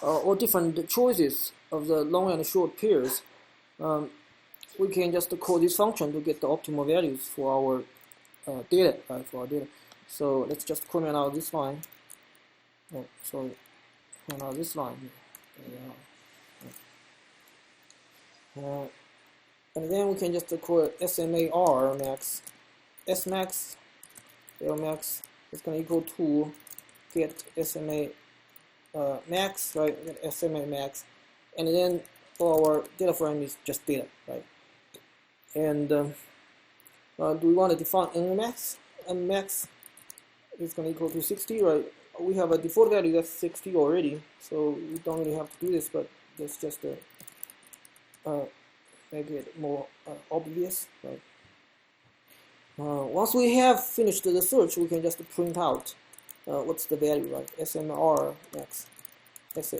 or different choices of the long and short pairs, we can just call this function to get the optimal values for our data, right? For our data. So let's just comment out this line. Oh, sorry, comment out this line. And then we can just call it SMAR max, S max, L max is going to equal to get SMA max, right? SMA max, and then for our data frame is just data, right? And do we want to define N max? N max is going to equal to 60, right? We have a default value that's 60 already, so we don't really have to do this, but that's just make it more obvious, right? Once we have finished the search, we can just print out what's the value, right? SMR max, S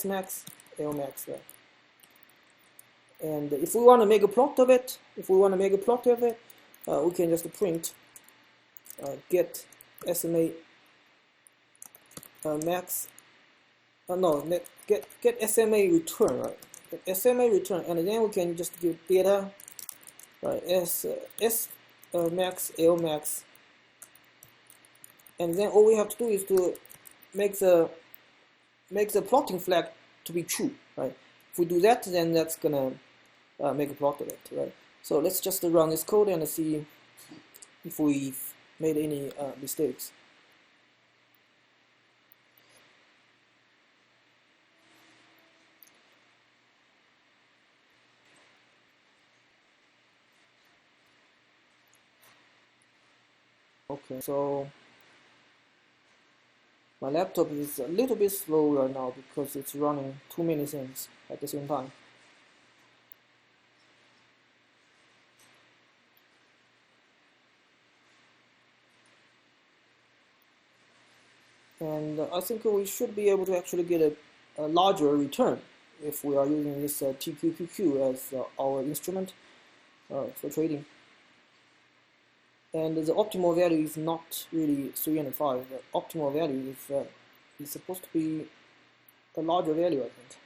max, L max, right? And if we want to make a plot of it, we can just print get SMA max. Get SMA return, right? Get SMA return, and then we can just give data, right? S max, L max, and then all we have to do is to make the plotting flag to be true, right? If we do that, then that's gonna make a plot of it, right? So let's just run this code and see if we've made any mistakes. Okay, so my laptop is a little bit slow right now because it's running too many things at the same time. And I think we should be able to actually get a larger return if we are using this TQQQ as our instrument for trading. And the optimal value is not really 305. The optimal value is supposed to be a larger value, I think.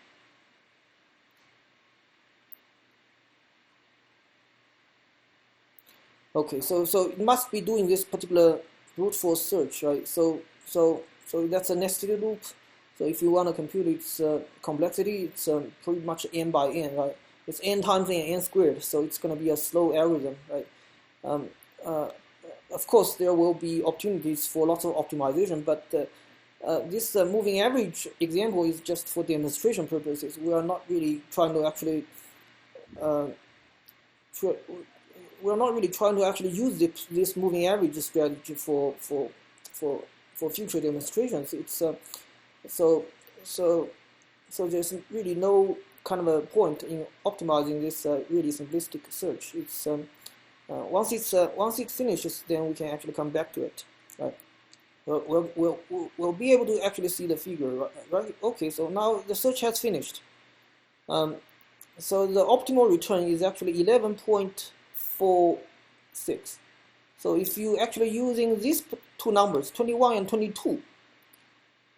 Okay, so it must be doing this particular brute force search, right? So that's a nested loop. So if you want to compute its complexity, it's pretty much n by n, right? It's n times n squared, so it's going to be a slow algorithm, right? Of course, there will be opportunities for lots of optimization, but this moving average example is just for demonstration purposes. We are not really trying to actually use this moving average strategy for future demonstrations. It's so there's really no kind of a point in optimizing this really simplistic search. It's once it finishes, then we can actually come back to it, right? We'll be able to actually see the figure, right? Okay, so now the search has finished. So the optimal return is actually 11.46. So if you actually using these two numbers, 21 and 22,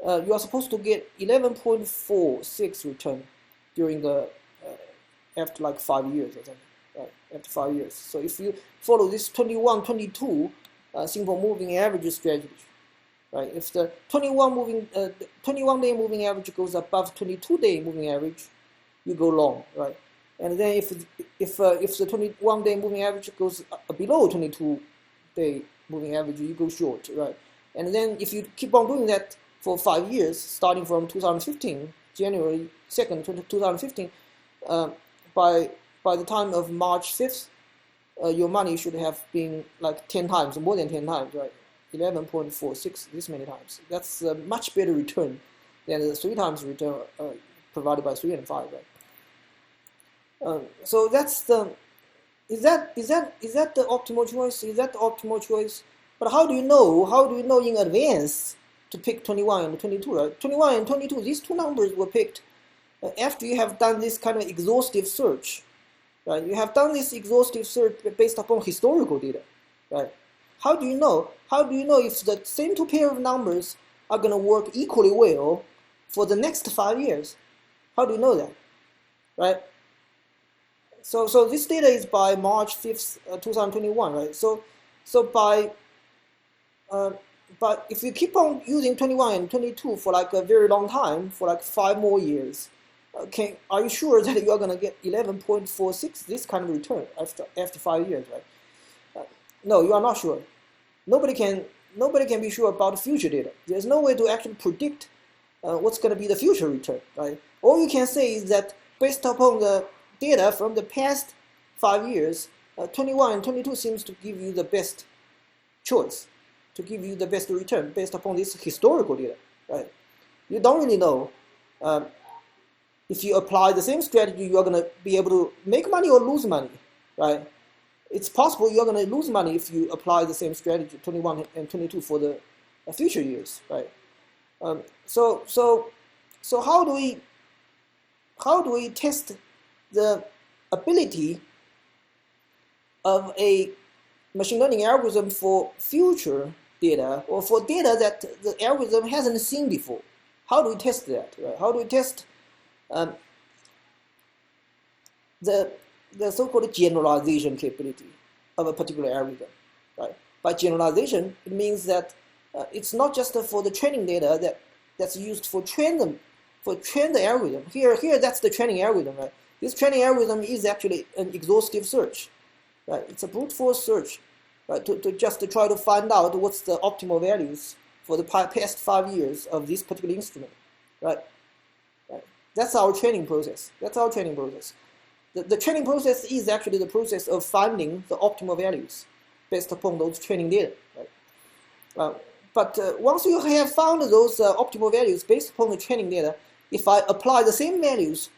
you are supposed to get 11.46 return during the after like 5 years or something. Right, after 5 years. So if you follow this 21, 22 simple moving average strategy, right? If the 21-day moving average goes above 22-day moving average, you go long, right? And then if the 21-day moving average goes below 22-day moving average, you go short, right? And then if you keep on doing that for 5 years, starting from 2015, January 2nd, 2015, by the time of March 5th, your money should have been like 10 times, more than 10 times, right? 11.46, this many times. That's a much better return than the 3 times return provided by 3 and 5, right? So that's the, is that the optimal choice? Is that the optimal choice? But how do you know? How do you know in advance to pick 21 and 22, right? 21 and 22, these two numbers were picked after you have done this kind of exhaustive search. Right? You have done this exhaustive search based upon historical data, right? How do you know? How do you know if the same two pair of numbers are going to work equally well for the next 5 years. How do you know that, right? So this data is by March 5th, 2021, right? So but if you keep on using 21 and 22 for like a very long time, for like 5 more years, are you sure that you are going to get 11.46 this kind of return after 5 years, right? No, you are not sure. Nobody can be sure about the future data. There's no way to actually predict what's going to be the future return, right? All you can say is that based upon the data from the past 5 years, 21 and 22 seems to give you the best choice, to give you the best return based upon this historical data, right? You don't really know if you apply the same strategy, you are going to be able to make money or lose money, right? It's possible you're going to lose money if you apply the same strategy, 21 and 22, for the future years, right? So how do we test the ability of a machine learning algorithm for future data, or for data that the algorithm hasn't seen before? How do we test that, right? How do we test the so-called generalization capability of a particular algorithm, right? By generalization, it means that it's not just for the training data that's used for train the algorithm. Here that's the training algorithm, right? This training algorithm is actually an exhaustive search, right? It's a brute force search, right? To try to find out what's the optimal values for the past 5 years of this particular instrument, right? That's our training process. The training process is actually the process of finding the optimal values based upon those training data, right? But once you have found those optimal values based upon the training data, if I apply the same values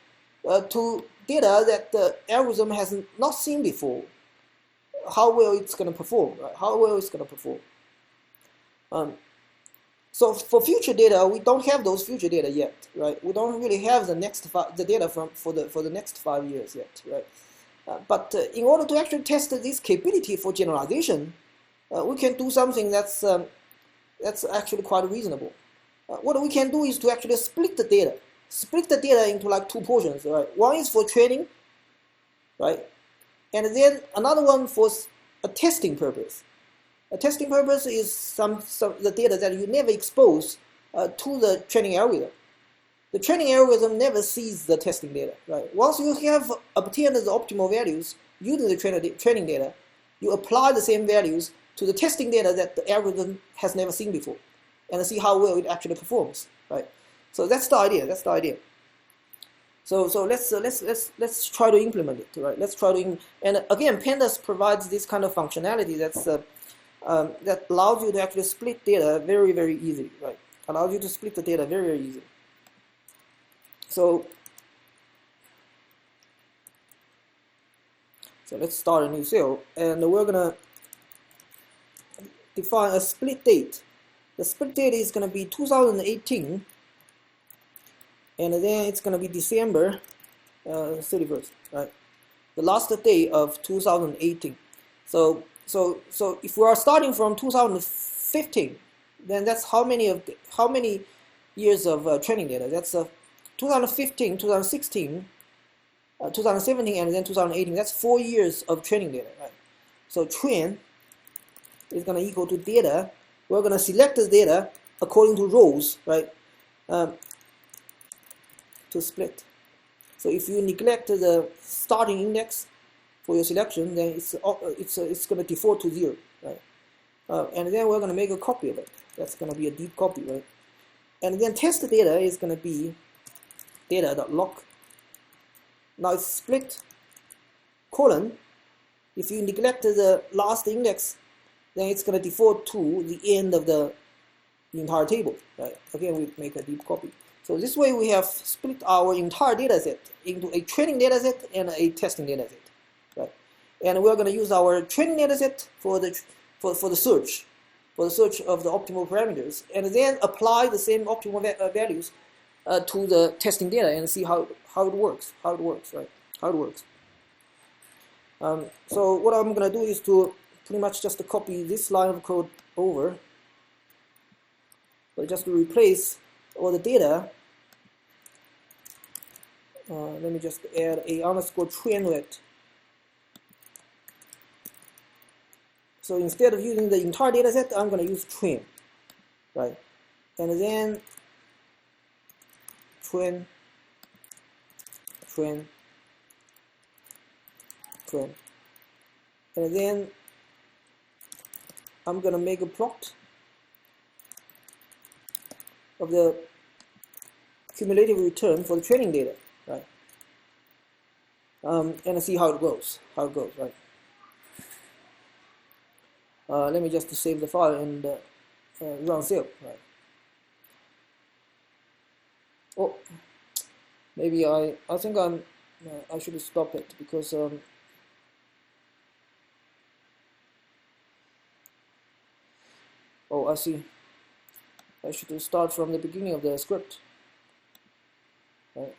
to data that the algorithm has not seen before, how well it's going to perform, right? How well it's going to perform. So for future data, we don't have those future data yet, right? We don't really have the data for the next 5 years yet, right? But in order to actually test this capability for generalization, we can do something that's actually quite reasonable. What we can do is to actually split the data into like 2 portions, right? One is for training, right? And then another one for a testing purpose. A testing purpose is the data that you never expose to the training algorithm. The training algorithm never sees the testing data, right? Once you have obtained the optimal values using the training data, you apply the same values to the testing data that the algorithm has never seen before, and see how well it actually performs, right? So that's the idea. So let's try to implement it, right? Let's try to and again, Pandas provides this kind of functionality that allows you to actually split data very, very easily, right? Allows you to split the data very, very easily. So let's start a new cell, and we're gonna define a split date. The split date is gonna be 2018, and then it's gonna be December 31st, right? The last day of 2018. So if we are starting from 2015, then that's how many years of training data? That's 2015, 2016, 2017, and then 2018. That's 4 years of training data, right? So train is going to equal to data. We're going to select the data according to rows, right? To split. So if you neglect the starting index for your selection, then it's going to default to 0, right? And then we're going to make a copy of it. That's going to be a deep copy, right? And then test data is going to be data.log. Now it's split colon. If you neglect the last index, then it's going to default to the end of the entire table, right? Again, we make a deep copy. So this way we have split our entire data set into a training data set and a testing data set, right? And we're going to use our training data set for the search of the optimal parameters, and then apply the same optimal values to the testing data and see how it works, right? How it works. So what I'm going to do is to pretty much just copy this line of code over, but just to replace all the data let me just add a underscore trainlet. So instead of using the entire data set, I'm going to use train, right? And then train, and then I'm going to make a plot of the cumulative return for the training data, right? And see how it goes, right? Let me just save the file and run save, right? Oh, maybe I think I should stop it because oh, I see. I should start from the beginning of the script, right?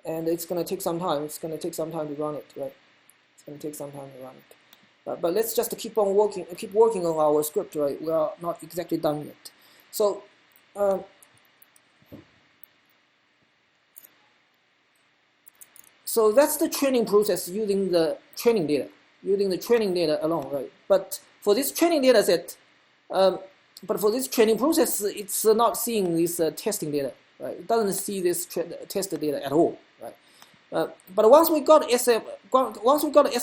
And it's gonna take some time. It's gonna take some time to run it, right? It's gonna take some time to run it. But let's just keep working on our script, right? We are not exactly done yet. So, so that's the training process using the training data alone, right? But for this training data set, but for this training process, it's not seeing this testing data, right? It doesn't see this test data at all, right? But once we got S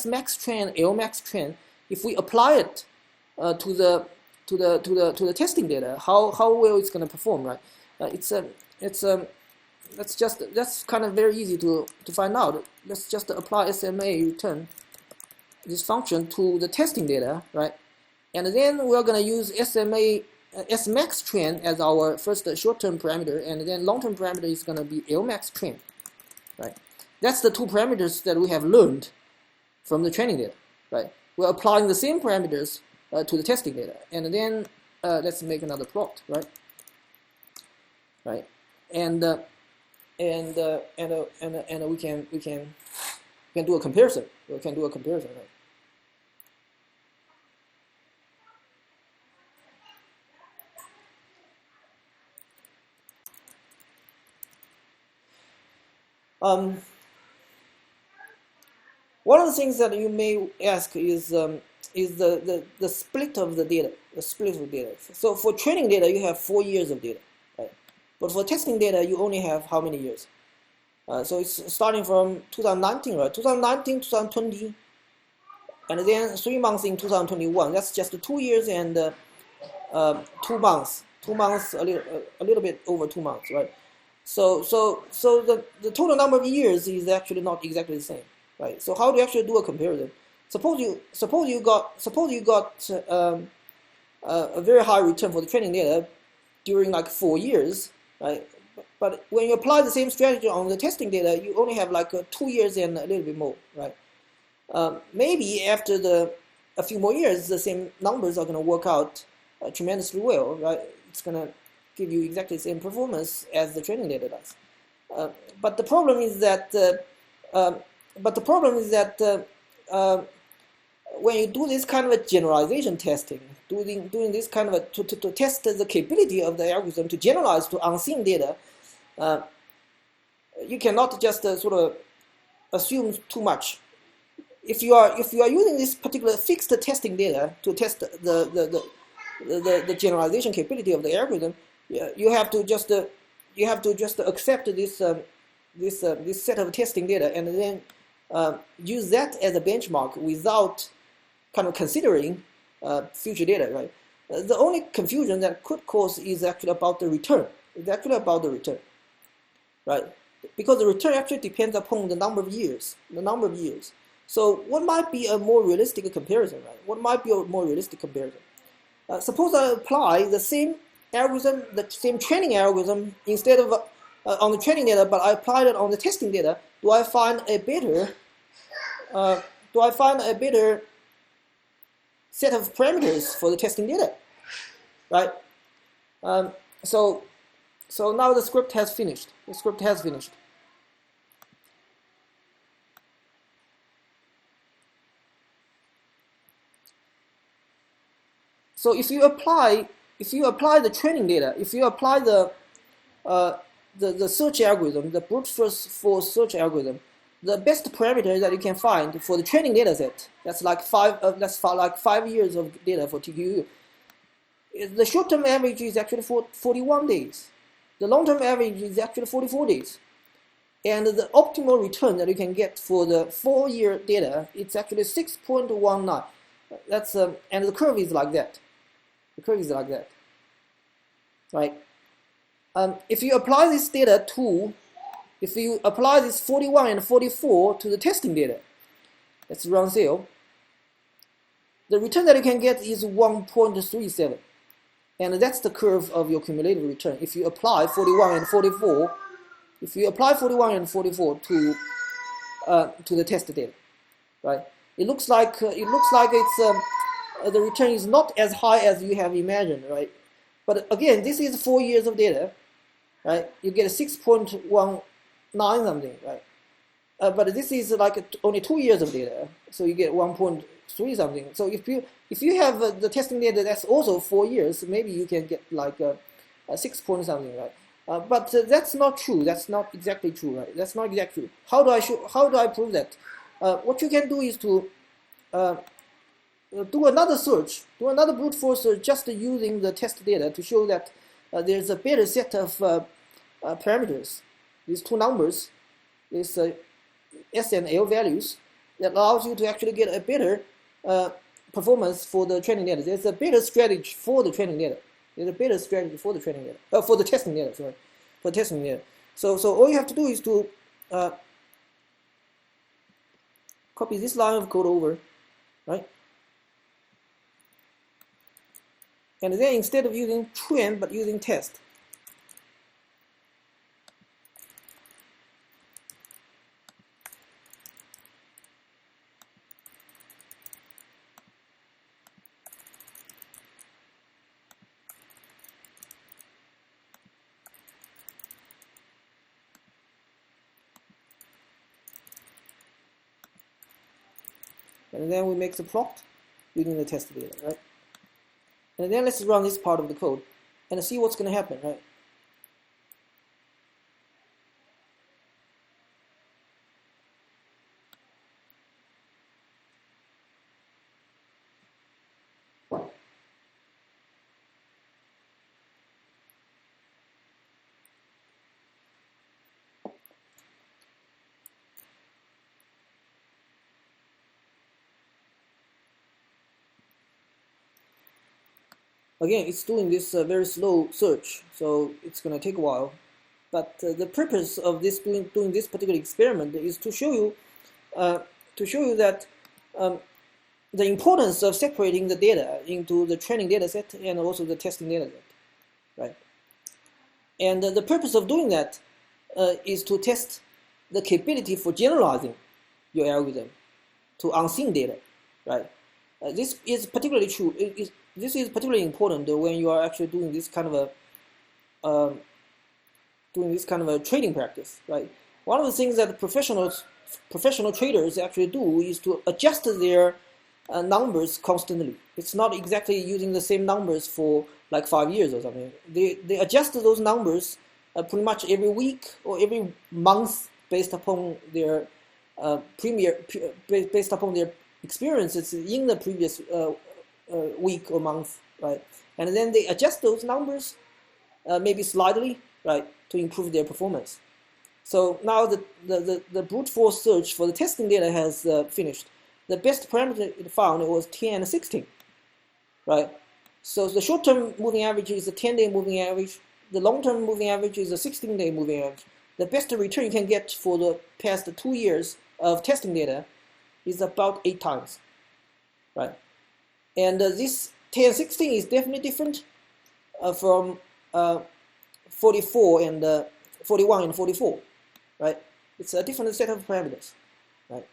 max train, L max train, if we apply it to the testing data, how well it's going to perform, right? That's kind of very easy to find out. Let's just apply SMA return this function to the testing data, right? And then we're going to use SMA S max train as our first short-term parameter, and then long-term parameter is going to be L max train, right? That's the two parameters that we have learned from the training data, right? We're applying the same parameters to the testing data, and then let's make another plot, right? Right, and we can do a comparison. We can do a comparison, right? One of the things that you may ask is the split of the data, So for training data, you have 4 years of data, right? But for testing data, you only have how many years? So it's starting from 2019, right? 2019, 2020, and then 3 months in 2021. That's just 2 years and 2 months. 2 months, a little bit over 2 months, right? So the total number of years is actually not exactly the same, right? So how do you actually do a comparison? Suppose you got a very high return for the training data during like 4 years, right? But when you apply the same strategy on the testing data, you only have like 2 years and a little bit more, right? Maybe after a few more years, the same numbers are going to work out tremendously well, right? It's going to give you exactly the same performance as the training data does. But the problem is that when you do this kind of a generalization testing, doing this kind of to test the capability of the algorithm to generalize to unseen data, you cannot just sort of assume too much. If you are using this particular fixed testing data to test the generalization capability of the algorithm, you have to just accept this this set of testing data and then use that as a benchmark without kind of considering future data, right? The only confusion that could cause is actually about the return. It's actually about the return, right? Because the return actually depends upon the number of years. So what might be a more realistic comparison, right? What might be a more realistic comparison? Suppose I apply the same algorithm, the same training algorithm, instead of on the training data, but I applied it on the testing data. Do I find a better set of parameters for the testing data, right? So now the script has finished. So if you apply the training data, if you apply the the search algorithm, the brute force search algorithm, the best parameter that you can find for the training data set, that's like like 5 years of data for TQU. The short-term average is actually 41 days. The long-term average is actually 44 days. And the optimal return that you can get for the 4-year data, it's actually 6.19. That's and the curve is like that. The curve is like that, right? If you apply this data to, if you apply this 41 and 44 to the testing data, let's run cell. The return that you can get is 1.37, and that's the curve of your cumulative return. If you apply 41 and 44, if you apply 41 and 44 to the test data, right? It looks like it's the return is not as high as you have imagined, right? But again, this is 4 years of data, right? You get a 6.19 something, right? But this is like only 2 years of data, so you get 1.3 something. So if you have the testing data that's also 4 years, maybe you can get like a 6 point something, right? But that's not true. That's not exactly true, right? That's not exactly true. How do I prove that? What you can do is to do another search, do another brute force search, just using the test data to show that there's a better set of parameters. These two numbers, these S and L values, that allows you to actually get a better performance for the training data. There's a better strategy for the training data. There's a better strategy for the training data, for the testing data. Sorry, for testing data. So all you have to do is to copy this line of code over, right? And then instead of using train, but using test. And then we make the plot using the test data, right? And then let's run this part of the code and see what's going to happen, right? Again, it's doing this very slow search, so it's going to take a while. But the purpose of this doing this particular experiment is to show you that the importance of separating the data into the training data set and also the testing data set, right? And the purpose of doing that is to test the capability for generalizing your algorithm to unseen data, right? This is particularly true. This is particularly important when you are actually doing this kind of a trading practice, right? One of the things that professional traders actually do is to adjust their numbers constantly. It's not exactly using the same numbers for like 5 years or something. They adjust those numbers pretty much every week or every month based upon their based upon their experiences in the previous week or month, right? And then they adjust those numbers maybe slightly, right, to improve their performance. So now the brute force search for the testing data has finished. The best parameter it found was 10 and 16, right? So the short-term moving average is a 10-day moving average. The long-term moving average is a 16-day moving average. The best return you can get for the past 2 years of testing data is about 8 times, right? And this 1016 is definitely different from 44 and 41 and 44, right? It's a different set of parameters, right?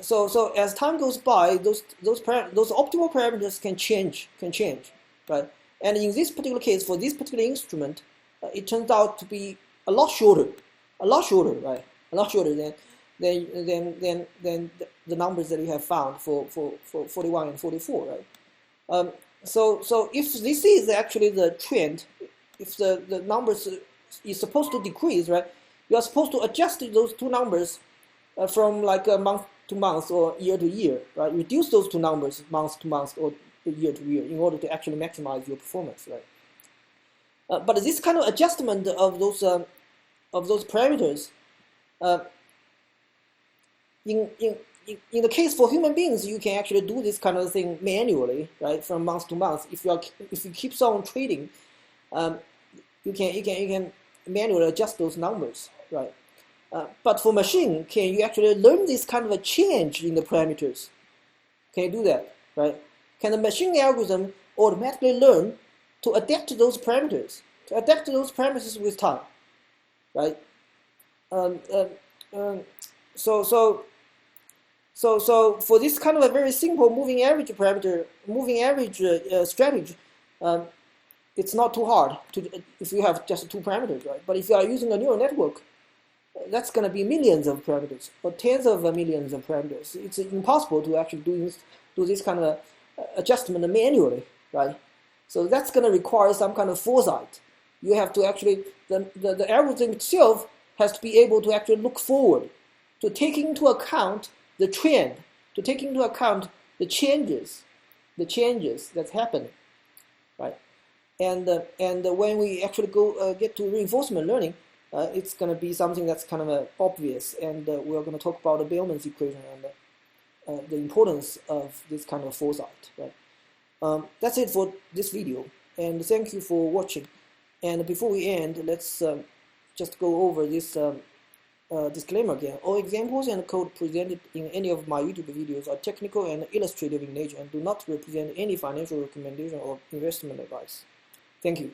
So as time goes by, those optimal parameters can change, right? And in this particular case, for this particular instrument, it turns out to be a lot shorter, right? A lot shorter than the numbers that we have found for 41 and 44, right? So if this is actually the trend, if the numbers is supposed to decrease, right? You are supposed to adjust those two numbers from like a month to month or year to year, right? Reduce those two numbers month to month or year to year in order to actually maximize your performance, right? But this kind of adjustment of those parameters, in the case for human beings, you can actually do this kind of thing manually, right, from month to month. If you keep on trading, you can manually adjust those numbers, right? But for machine, can you actually learn this kind of a change in the parameters? Can you do that, right? Can the machine algorithm automatically learn to adapt to those parameters, with time, right? So for this kind of a very simple moving average strategy, it's not too hard if you have just two parameters, right? But if you are using a neural network, that's going to be millions of parameters or tens of millions of parameters. It's impossible to actually do this kind of adjustment manually, right? So that's going to require some kind of foresight. You have to actually, the algorithm itself has to be able to actually look forward, to take into account the trend, to take into account the changes that's happening, right? And when we actually get to reinforcement learning, it's going to be something that's kind of obvious, and we're going to talk about the Bellman's equation and the importance of this kind of foresight, right? That's it for this video, and thank you for watching. And before we end, let's just go over this disclaimer again. All examples and code presented in any of my YouTube videos are technical and illustrative in nature and do not represent any financial recommendation or investment advice. Thank you.